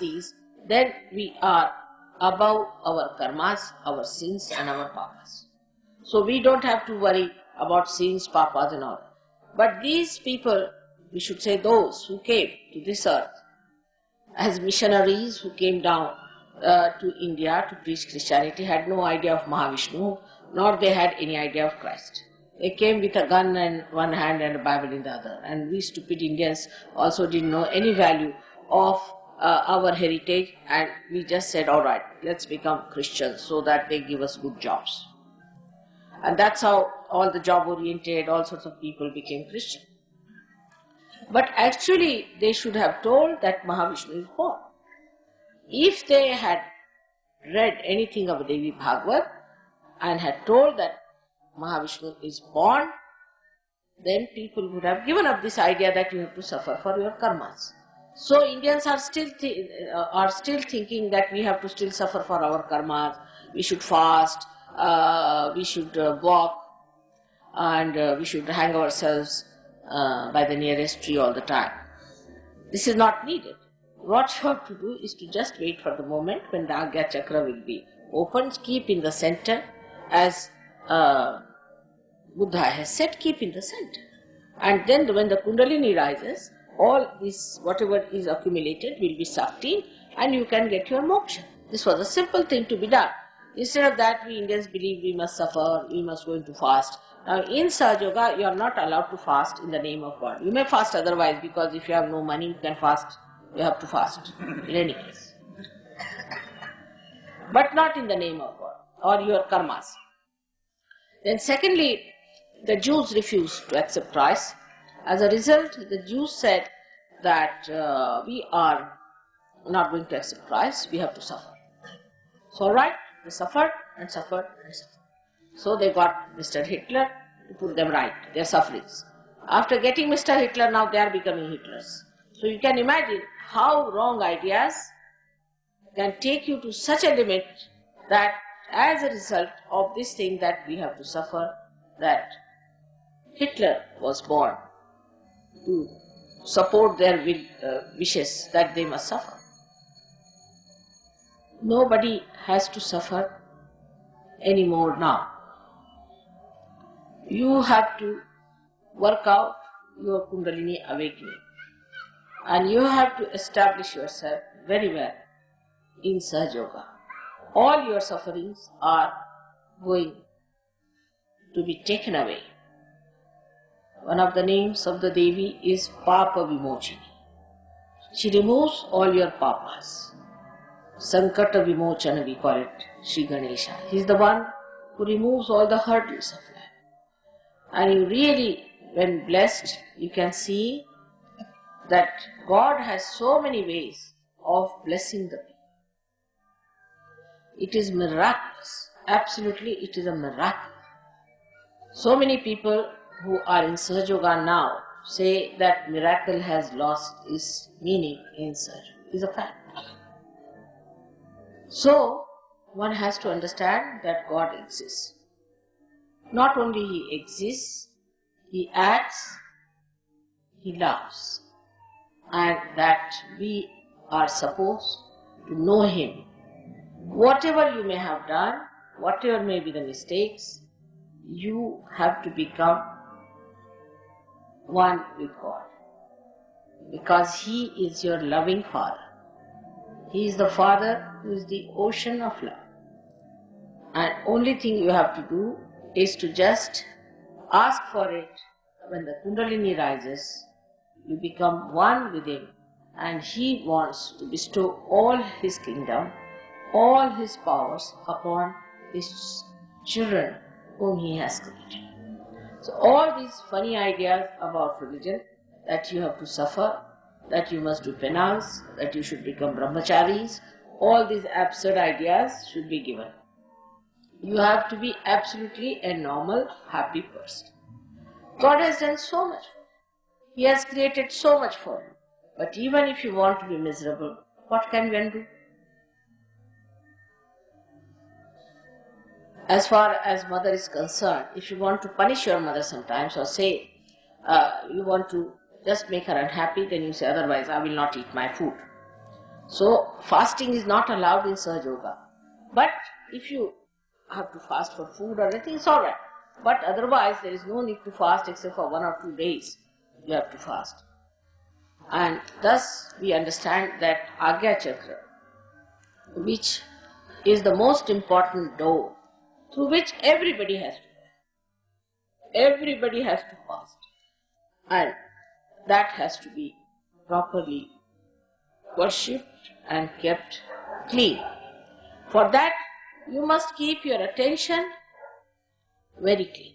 these, then we are above our karmas, our sins and our papas. So we don't have to worry about sins, papas and all. But these people, we should say those who came to this earth as missionaries who came down to India to preach Christianity, had no idea of Mahavishnu, nor they had any idea of Christ. They came with a gun in one hand and a Bible in the other. And we stupid Indians also didn't know any value of our heritage, and we just said, all right, let's become Christians so that they give us good jobs. And that's how all the job-oriented, all sorts of people became Christian. But actually, they should have told that Mahavishnu is born. If they had read anything of Devi Bhagavad and had told that Mahavishnu is born, then people would have given up this idea that you have to suffer for your karmas. So Indians are still thinking that we have to still suffer for our karmas. We should fast, we should walk, and we should hang ourselves by the nearest tree all the time. This is not needed. What you have to do is to just wait for the moment when the Agya Chakra will be opened. Keep in the center, as Buddha has said, keep in the center. And then when the Kundalini rises, all this, whatever is accumulated, will be sucked in and you can get your moksha. This was a simple thing to be done. Instead of that, we Indians believe we must suffer, we must go into fast. Now in Sahaja Yoga, you are not allowed to fast in the name of God. You may fast otherwise, because if you have no money, you can fast. You have to fast in any case. But not in the name of God or your karmas. Then secondly, the Jews refused to accept Christ. As a result, the Jews said that we are not going to accept Christ, we have to suffer. So alright, they suffered and suffered and suffered. So they got Mr. Hitler to put them right, their sufferings. After getting Mr. Hitler, now they are becoming Hitlers. So you can imagine how wrong ideas can take you to such a limit that as a result of this thing that we have to suffer, that Hitler was born to support their wishes that they must suffer. Nobody has to suffer anymore now. You have to work out your Kundalini awakening, and you have to establish yourself very well in Sahaja Yoga. All your sufferings are going to be taken away. One of the names of the Devi is Papa Vimochini. She removes all your papas. Sankata Vimochana we call it, Sri Ganesha. He is the one who removes all the hurdles of life. And you really, when blessed, you can see that God has so many ways of blessing the people. It is miraculous. Absolutely, it is a miracle. So many people who are in Sahaja Yoga now say that miracle has lost its meaning in Sahaja. It is a fact. So, one has to understand that God exists. Not only He exists, He acts, He loves, and that we are supposed to know Him. Whatever you may have done, whatever may be the mistakes, you have to become one with God, because He is your loving Father. He is the Father who is the ocean of love. And only thing you have to do is to just ask for it. When the Kundalini rises, you become one with Him, and He wants to bestow all His kingdom, all His powers upon His children whom He has created. So all these funny ideas about religion, that you have to suffer, that you must do penance, that you should become brahmacharis, all these absurd ideas should be given. You have to be absolutely a normal, happy person. God has done so much. He has created so much for you. But even if you want to be miserable, what can one do? As far as mother is concerned, if you want to punish your mother sometimes, or say you want to just make her unhappy, then you say, otherwise I will not eat my food. So fasting is not allowed in Sahaja Yoga. But if you have to fast for food or anything, it's alright. But otherwise there is no need to fast except for 1 or 2 days. You have to fast. And thus we understand that Agya Chakra, which is the most important door through which everybody has to fast. And that has to be properly worshipped and kept clean. For that, you must keep your attention very clean.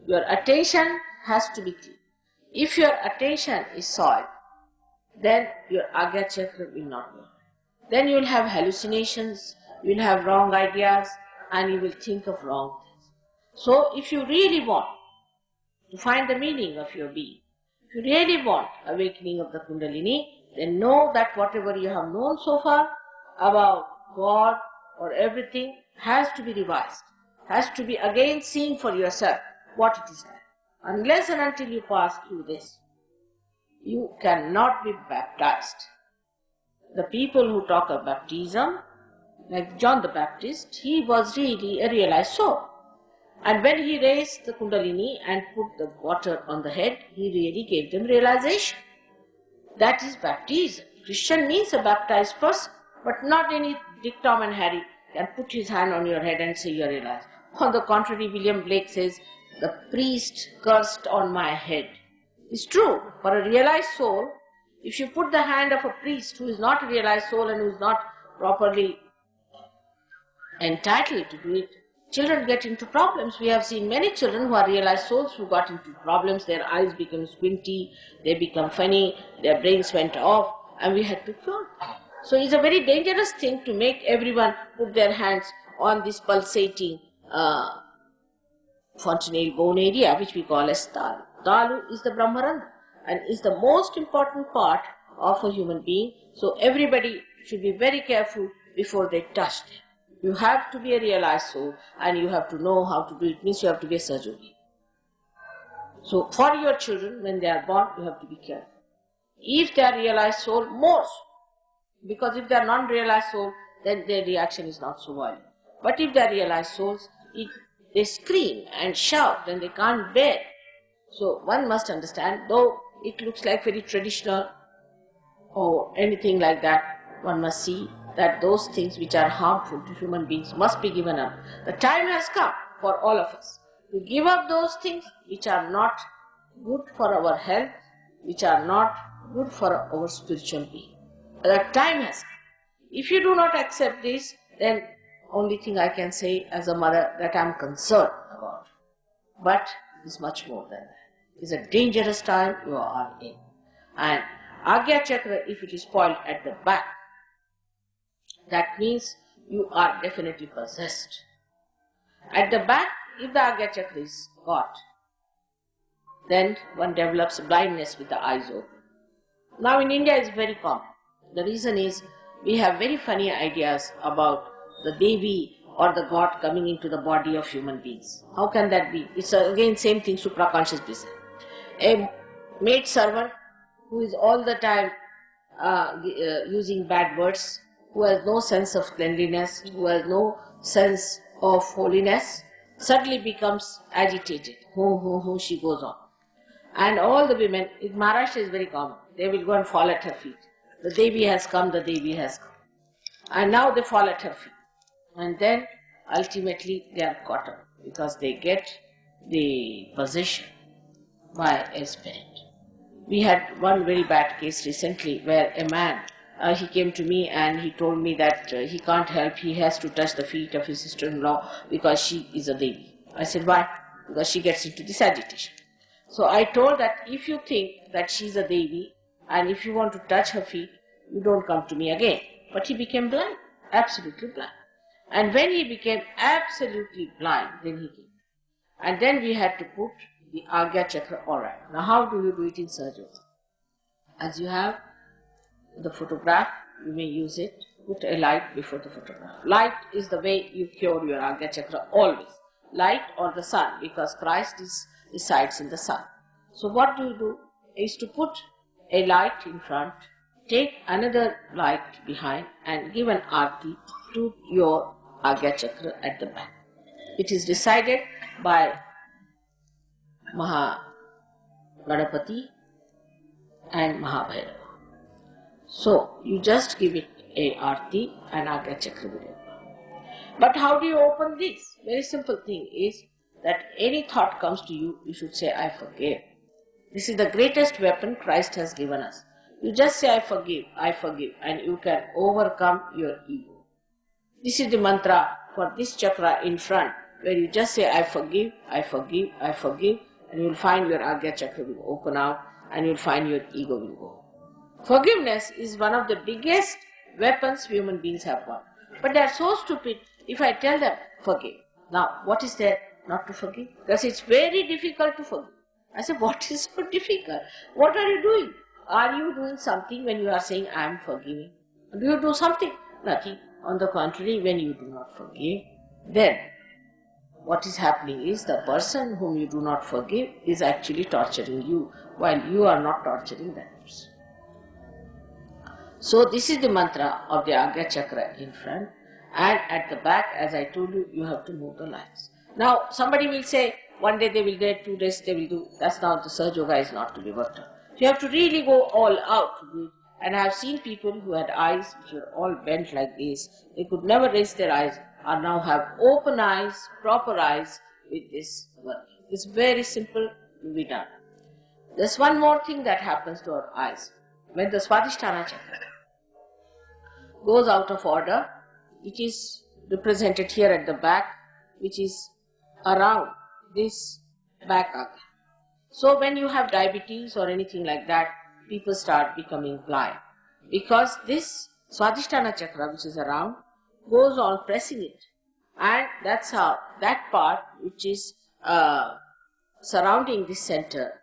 Your attention has to be clean. If your attention is soiled, then your Agya Chakra will not work. Then you will have hallucinations, you will have wrong ideas, and you will think of wrong things. So if you really want to find the meaning of your being, if you really want awakening of the Kundalini, then know that whatever you have known so far about God or everything has to be revised, has to be again seen for yourself what it is like. Unless and until you pass through this, you cannot be baptized. The people who talk of baptism, like John the Baptist, he was really a realized soul. And when he raised the Kundalini and put the water on the head, he really gave them realization. That is baptism. Christian means a baptized person, but not any Dick, Tom and Harry can put his hand on your head and say you are realized. On the contrary, William Blake says, the priest cursed on my head. It's true, for a realized soul, if you put the hand of a priest who is not a realized soul and who is not properly entitled to do it, children get into problems. We have seen many children who are realized souls who got into problems. Their eyes become squinty, they become funny, their brains went off, and we had to cure. So it's a very dangerous thing to make everyone put their hands on this pulsating fontanelle bone area, which we call as Talu. Talu is the Brahmarandha and is the most important part of a human being. So everybody should be very careful before they touch them. You have to be a realized soul and you have to know how to do it. Means you have to be a Sahaja. So for your children, when they are born, you have to be careful. If they are realized soul, more so. Because if they are non-realized soul, then their reaction is not so violent. But if they are realized souls, they scream and shout and they can't bear. So one must understand, though it looks like very traditional or anything like that, one must see that those things which are harmful to human beings must be given up. The time has come for all of us to give up those things which are not good for our health, which are not good for our spiritual being. The time has come. If you do not accept this, then only thing I can say as a mother that I am concerned about. But it is much more than that. It is a dangerous time you are in. And Agya Chakra, if it is spoiled at the back, that means you are definitely possessed. At the back, if the Agya Chakra is got, then one develops blindness with the eyes open. Now in India it's very common. The reason is we have very funny ideas about the Devi or the God coming into the body of human beings. How can that be? It's again same thing, supraconscious business. A maid servant who is all the time using bad words, who has no sense of cleanliness, who has no sense of holiness, suddenly becomes agitated. Ho, she goes on. And all the women, in Maharashtra is very common, they will go and fall at her feet. The Devi has come, the Devi has come. And now they fall at her feet. And then ultimately they are caught up because they get the possession by a spirit. We had one very bad case recently where a man, he came to me and he told me that he can't help, he has to touch the feet of his sister-in-law because she is a Devi. I said, why? Because she gets into this agitation. So I told that if you think that she is a Devi and if you want to touch her feet, you don't come to me again. But he became blind, absolutely blind. And when he became absolutely blind, then he came. And then we had to put the Agya Chakra, alright. Now how do you do it in Sahaja? As you have the photograph, you may use it, put a light before the photograph. Light is the way you cure your Agya Chakra always. Light or the sun, because Christ resides in the sun. So what do? Is to put a light in front, take another light behind and give an arti to your Agya Chakra at the back. It is decided by Mahaganapati and Mahabhairava. So you just give it a arti and Agya Chakra with it. But how do you open this? Very simple thing is that any thought comes to you, you should say, I forgive. This is the greatest weapon Christ has given us. You just say, I forgive, and you can overcome your ego. This is the mantra for this chakra in front, where you just say, I forgive, and you will find your Agya Chakra will open out, and you will find your ego will go. Forgiveness is one of the biggest weapons human beings have got. But they are so stupid if I tell them, forgive. Now, what is there not to forgive? Because it's very difficult to forgive. I say, what is so difficult? What are you doing? Are you doing something when you are saying, I am forgiving? Do you do something? Nothing. On the contrary, when you do not forgive, then what is happening is the person whom you do not forgive is actually torturing you, while you are not torturing that person. So this is the mantra of the Agya Chakra in front, and at the back, as I told you, you have to move the lines. Now somebody will say, one day they will get, 2 days they will do. That's now the Sahaja Yoga is not to be worked on. You have to really go all out to do it. And I have seen people who had eyes which were all bent like this. They could never raise their eyes, or now have open eyes, proper eyes with this work. It's very simple to be done. There's one more thing that happens to our eyes. When the Swadhisthana Chakra goes out of order, it is represented here at the back, which is around this back Agya. So when you have diabetes or anything like that, people start becoming blind. Because this Swadhisthana Chakra, which is around, goes on pressing it. And that's how that part which is surrounding this center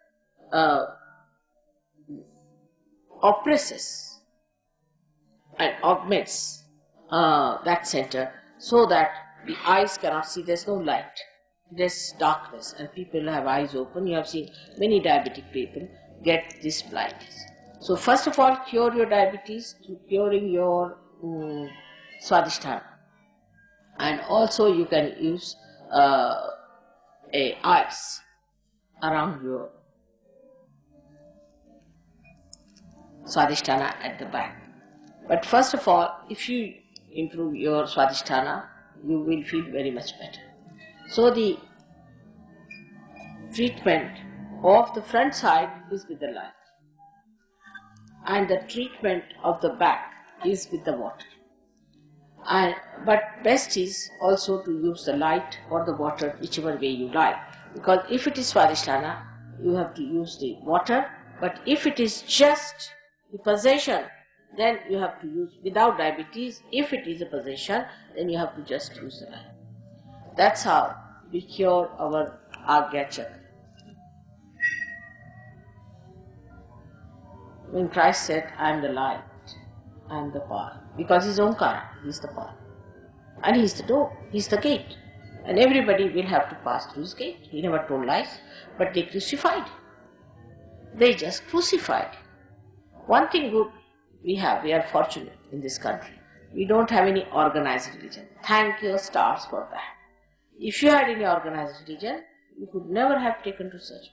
oppresses and augments that center, so that the eyes cannot see. There's no light. There's darkness, and people have eyes open. You have seen many diabetic people get this blindness. So first of all, cure your diabetes through curing your Swadhisthana. And also you can use a ice around your Swadhisthana at the back. But first of all, if you improve your Swadhisthana, you will feel very much better. So the treatment of the front side is with the light, and the treatment of the back is with the water. But best is also to use the light or the water, whichever way you like. Because if it is Swadhisthana, you have to use the water. But if it is just the possession, then you have to use, without diabetes, if it is a possession, then you have to just use the light. That's how we cure our Agya Chakra. When Christ said, I am the light, I am the path, because his Omkara, he is the path. And he is the door, he is the gate. And everybody will have to pass through his gate. He never told lies, but they crucified. They just crucified. One thing good we are fortunate in this country. We don't have any organized religion. Thank your stars for that. If you had any organized religion, you could never have taken to such.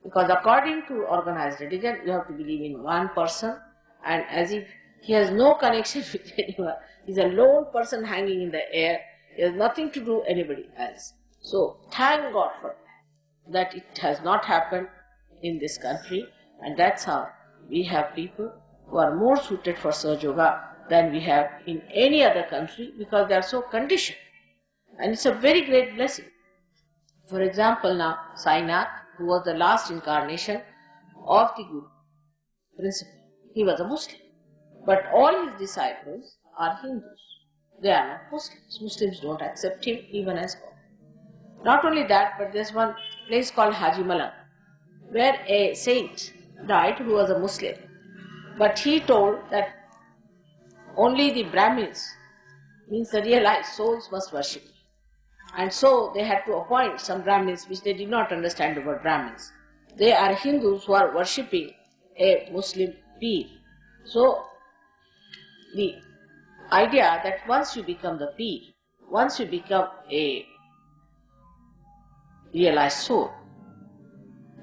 Because according to organized religion, you have to believe in one person, and as if he has no connection with anyone. He's a lone person hanging in the air. He has nothing to do with anybody else. So thank God for that it has not happened in this country, and that's how we have people who are more suited for Sahaja Yoga than we have in any other country, because they are so conditioned. And it's a very great blessing. For example, now Sainath, who was the last incarnation of the Guru principle, he was a Muslim. But all his disciples are Hindus. They are not Muslims. Muslims don't accept him even as God. Not only that, but there's one place called Haji Malang, where a saint died who was a Muslim. But he told that only the Brahmins, means the realized souls, must worship him. And so they had to appoint some Brahmins, which they did not understand the word Brahmins. They are Hindus who are worshipping a Muslim Peer. So the idea that once you become the peer, once you become a realized soul,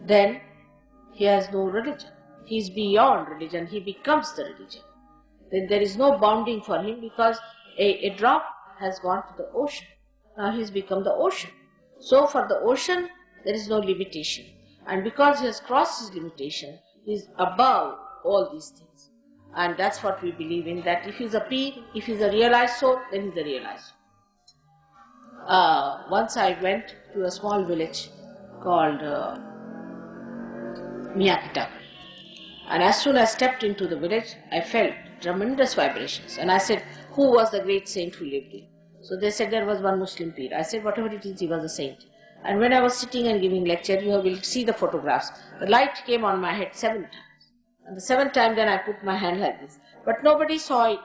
then he has no religion. He is beyond religion. He becomes the religion. Then there is no bounding for him, because a drop has gone to the ocean. Now he has become the ocean. So for the ocean, there is no limitation. And because he has crossed his limitation, he is above all these things. And that's what we believe in, that if he is a peer, if he is a realized soul, then he is a realized soul. Once I went to a small village called Miyakita. And as soon as I stepped into the village, I felt tremendous vibrations. And I said, who was the great saint who lived here? So they said there was one Muslim peer. I said, whatever it is, he was a saint. And when I was sitting and giving lecture, you will see the photographs. The light came on my head 7 times. And the 7th time, then I put my hand like this. But nobody saw it,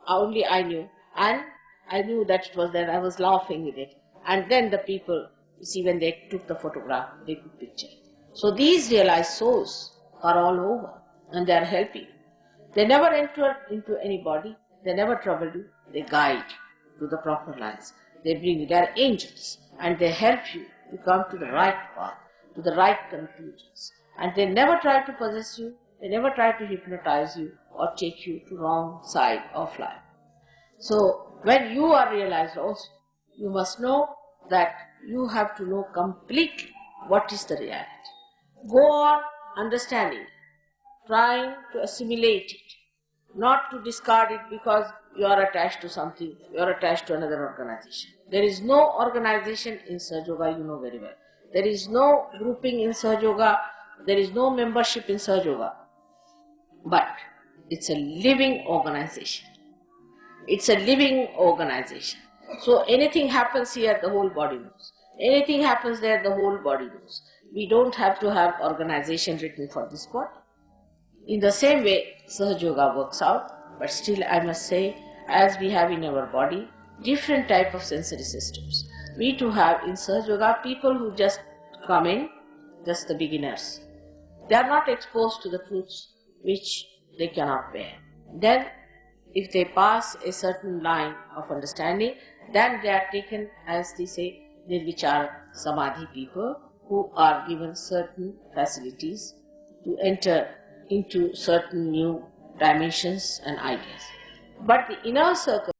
only I knew. And I knew that it was there. I was laughing with it. And then the people, you see, when they took the photograph, they took picture. So these realized souls are all over, and they are helping. They never enter into any body. They never trouble you. They guide to the proper lines. They bring you. They are angels, and they help you to come to the right path, to the right conclusions. And they never try to possess you. They never try to hypnotize you or take you to wrong side of life. So when you are realized also, you must know that you have to know completely what is the reality. Go on understanding, trying to assimilate it, not to discard it because you are attached to something, you are attached to another organization. There is no organization in Sahaja Yoga, you know very well. There is no grouping in Sahaja Yoga, there is no membership in Sahaja Yoga. But it's a living organization. It's a living organization. So anything happens here, the whole body knows. Anything happens there, the whole body knows. We don't have to have organization written for this body. In the same way, Sahaja Yoga works out, but still I must say, as we have in our body, different type of sensory systems. We too have in Sahaja Yoga people who just come in, just the beginners. They are not exposed to the truths which they cannot bear. Then, if they pass a certain line of understanding, then they are taken, as they say, Nirvichara Samadhi people, who are given certain facilities to enter into certain new dimensions and ideas. But the inner circle